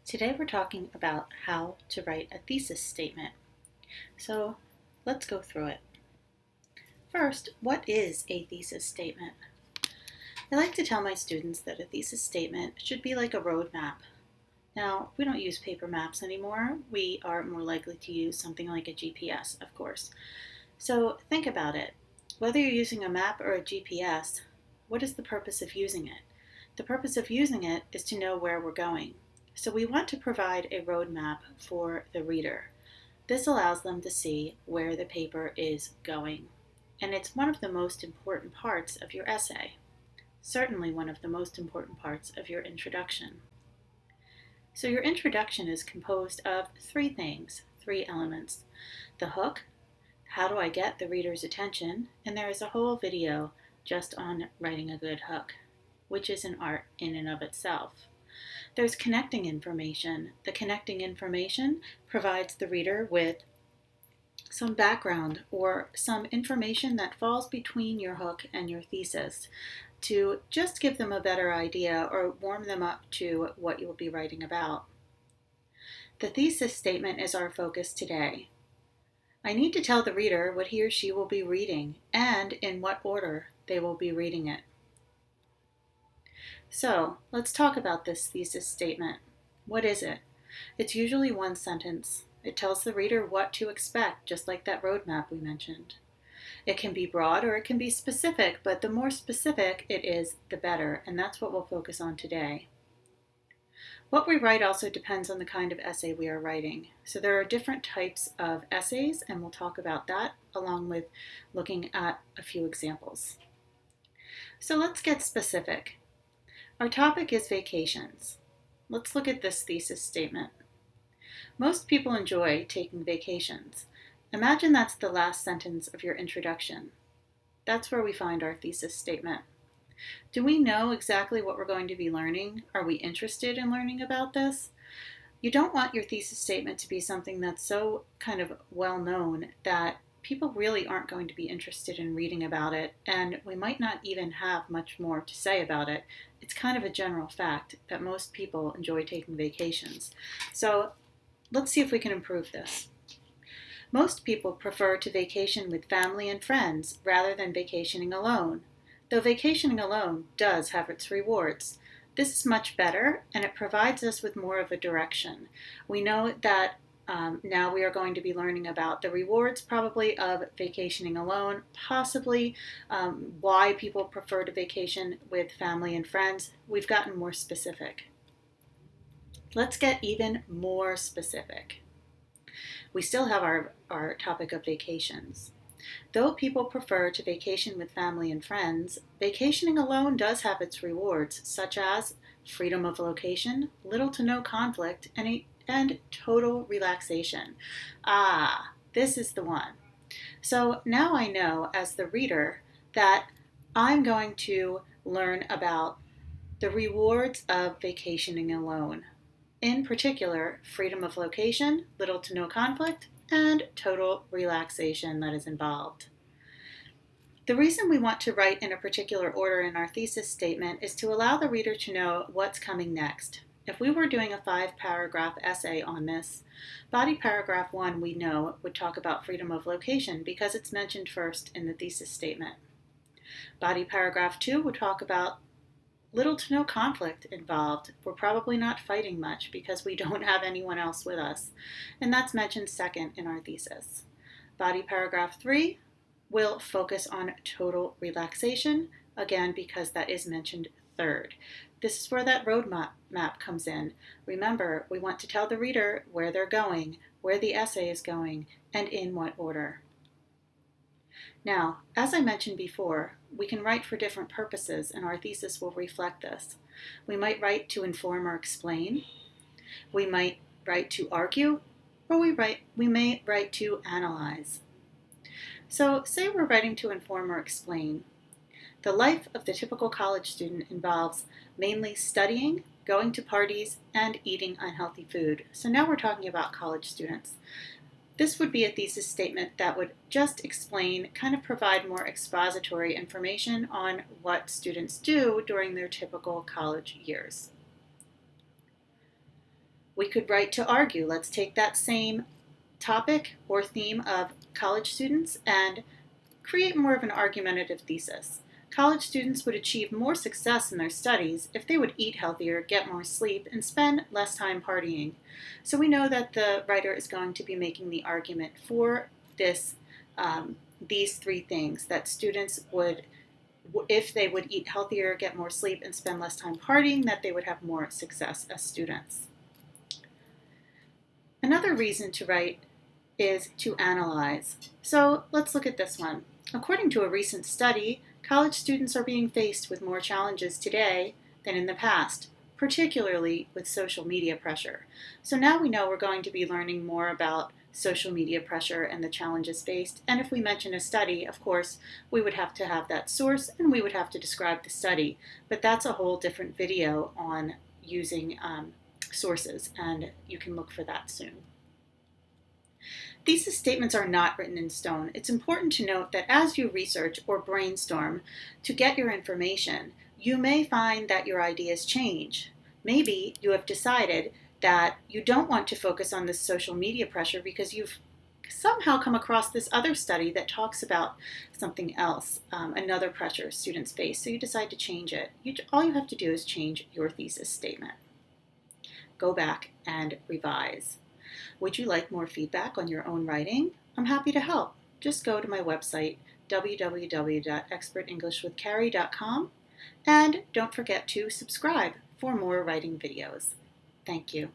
Today we're talking about how to write a thesis statement. So let's go through it. First, what is a thesis statement? I like to tell my students that a thesis statement should be like a road map. Now, we don't use paper maps anymore. We are more likely to use something like a GPS, of course. So think about it. Whether you're using a map or a GPS, what is the purpose of using it? The purpose of using it is to know where we're going. So we want to provide a roadmap for the reader. This allows them to see where the paper is going. And it's one of the most important parts of your essay. Certainly one of the most important parts of your introduction. So your introduction is composed of three elements. The hook, how do I get the reader's attention? And there is a whole video just on writing a good hook, which is an art in and of itself. There's connecting information. The connecting information provides the reader with some background or some information that falls between your hook and your thesis to just give them a better idea or warm them up to what you'll be writing about. The thesis statement is our focus today. I need to tell the reader what he or she will be reading and in what order they will be reading it. So let's talk about this thesis statement. What is it? It's usually one sentence. It tells the reader what to expect, just like that roadmap we mentioned. It can be broad or it can be specific, but the more specific it is, the better, and that's what we'll focus on today. What we write also depends on the kind of essay we are writing. So there are different types of essays, and we'll talk about that along with looking at a few examples. So let's get specific. Our topic is vacations. Let's look at this thesis statement. Most people enjoy taking vacations. Imagine that's the last sentence of your introduction. That's where we find our thesis statement. Do we know exactly what we're going to be learning? Are we interested in learning about this? You don't want your thesis statement to be something that's so kind of well known that people really aren't going to be interested in reading about it, and we might not even have much more to say about it. It's kind of a general fact that most people enjoy taking vacations. So let's see if we can improve this. Most people prefer to vacation with family and friends rather than vacationing alone, though vacationing alone does have its rewards. This is much better, and it provides us with more of a direction. We know that now we are going to be learning about the rewards probably of vacationing alone, possibly why people prefer to vacation with family and friends. We've gotten more specific. Let's get even more specific. We still have our topic of vacations. Though people prefer to vacation with family and friends, vacationing alone does have its rewards, such as freedom of location, little to no conflict, and total relaxation. This is the one. So now I know as the reader that I'm going to learn about the rewards of vacationing alone. In particular, freedom of location, little to no conflict, and total relaxation that is involved. The reason we want to write in a particular order in our thesis statement is to allow the reader to know what's coming next. If we were doing a 5-paragraph essay on this, body paragraph 1 we know would talk about freedom of location because it's mentioned first in the thesis statement. Body paragraph 2 would talk about little to no conflict involved. We're probably not fighting much because we don't have anyone else with us, and that's mentioned second in our thesis. Body paragraph 3 will focus on total relaxation, again because that is mentioned third. This is where that road map comes in. Remember, we want to tell the reader where they're going, where the essay is going, and in what order. Now, as I mentioned before, we can write for different purposes, and our thesis will reflect this. We might write to inform or explain. We might write to argue, or we may write to analyze. So, say we're writing to inform or explain. The life of the typical college student involves mainly studying, going to parties, and eating unhealthy food. So now we're talking about college students. This would be a thesis statement that would just explain, kind of provide more expository information on what students do during their typical college years. We could write to argue. Let's take that same topic or theme of college students and create more of an argumentative thesis. College students would achieve more success in their studies if they would eat healthier, get more sleep, and spend less time partying. So we know that the writer is going to be making the argument for this, these three things, that students would, if they would eat healthier, get more sleep, and spend less time partying, that they would have more success as students. Another reason to write is to analyze. So let's look at this one. According to a recent study, college students are being faced with more challenges today than in the past, particularly with social media pressure. So now we know we're going to be learning more about social media pressure and the challenges faced. And if we mention a study, of course, we would have to have that source and we would have to describe the study. But that's a whole different video on using sources, and you can look for that soon. Thesis statements are not written in stone. It's important to note that as you research or brainstorm to get your information, you may find that your ideas change. Maybe you have decided that you don't want to focus on this social media pressure because you've somehow come across this other study that talks about something else, another pressure students face, so you decide to change it. All you have to do is change your thesis statement. Go back and revise. Would you like more feedback on your own writing? I'm happy to help. Just go to my website, www.expertenglishwithcarrie.com, and don't forget to subscribe for more writing videos. Thank you.